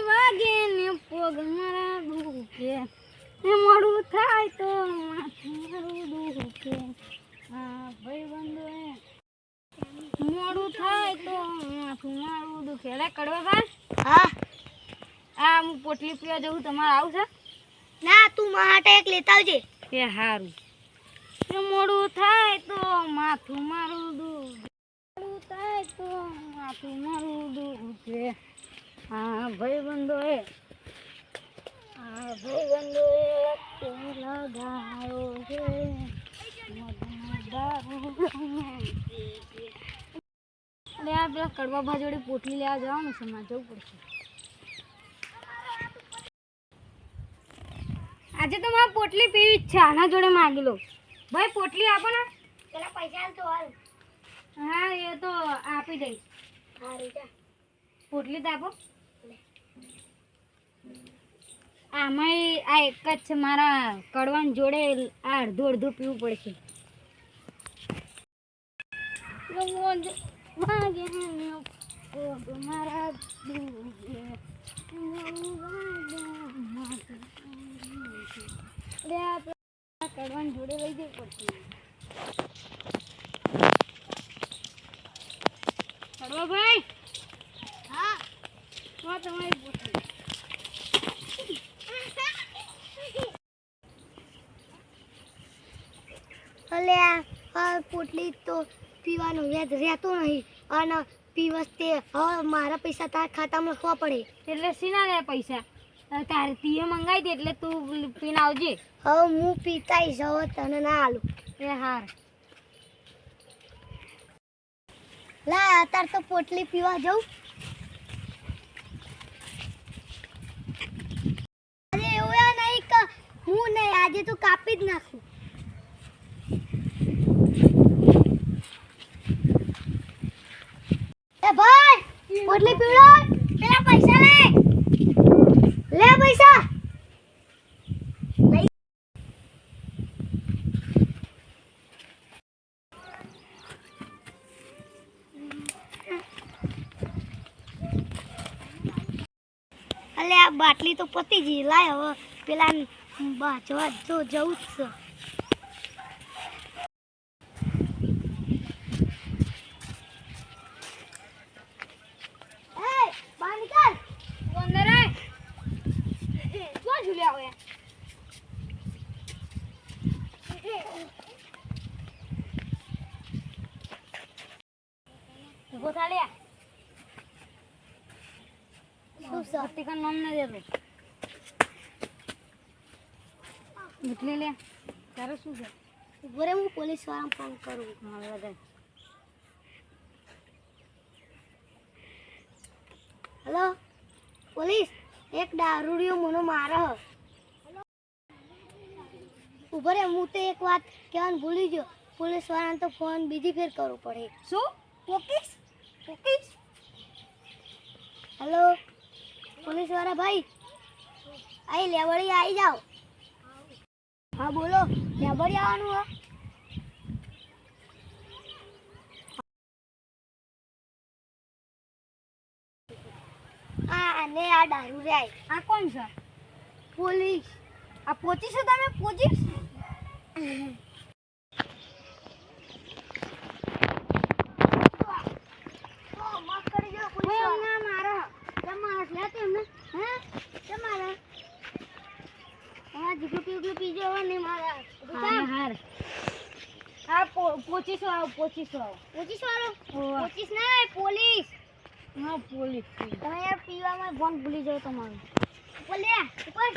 વાગે ને પગ મારા દુખે, મોડું થાય તો માથું મારું દુખે. હા ભાઈ બંધુ મોડું થાય તો માથું મારું દુખે. અરે કડવાભાઈ, હા આ હું પોટલી પીવા જવું, તમારે આવું છે? ના, તું મારા માટે એક લેતા આવજે. એ સારું. મોડું થાય તો માથું મારું દુખે, મોડું થાય તો માથું મારું દુખે. હા ભાઈ બંધો લગાયો છે અરે આ પેલા કડવાભા જોડે પોટલી લેવા જવાનું છે, મારે જવું પડશે. આજે તો મારે પોટલી પીવી જ છે, આના જોડે માગી લો. ભાઈ પોટલી આપો ને. પેલા પૈસા તો હાલ. હા એ તો આપી દઈશ. હારી જા. પોટલી તો આપો. આમાં આ એક જ છે, મારા કડવાન જોડે આ અડધું અડધું પીવું પડશે. મારા કડવાન જોડે લઈ જવું પડશે. કડવાભાઈ, હા તમારી પોટલી. અલ્યા આ પોટલી તો પીવાનો વ્યાજ રહેતો નહીં, અને પીવસ તે હવે મારા પૈસા તારા ખાતામાં લખવા પડે. એટલે સીના લે પૈસા? તારે તીએ મંગાવી દે એટલે તું પીને આવજે. હવે હું પીતાઈશ, હવે તને ના આલું. એ હાર. લા અત્યારે તો પોટલી પીવા જવું. અરે એવું નહીં કે હું નહીં, આજે તો કાપી જ નાખું. એ ભાઈ પોટલી પીવડાવ, પેલા પૈસા લે પૈસા લઈ. અલે આ બાટલી તો પતી ગઈ, લાય હવે પેલા બાજવા તો જવું જ છે. હું પોલીસ વાળા ફોન કરું. હેલો પોલીસ, એક દારૂડિયો મને મારે. ઉભો રે, હું તો એક વાત કહેવાનું ભૂલી ગયો. પોલીસ વાળાને તો ફોન બીજી ફેર કરવો પડે. શું? પોકીસ? હેલો પોલીસ વાળા ભાઈ, આઈ લેવડી આવી જાઓ. હા બોલો, લેવડી આવવાનું હે? અને આ દારૂ રે. આ કોણ છે? પોલીસ. આ પોચી છો તમે? પોચીસ? પોચીસ વાળો. પોચીસ ના પોલીસ. હા પોલીસ. તમે યાર પીવામાં ફોન ભૂલી જાવ તમારું. ઉપર લે ઉપર.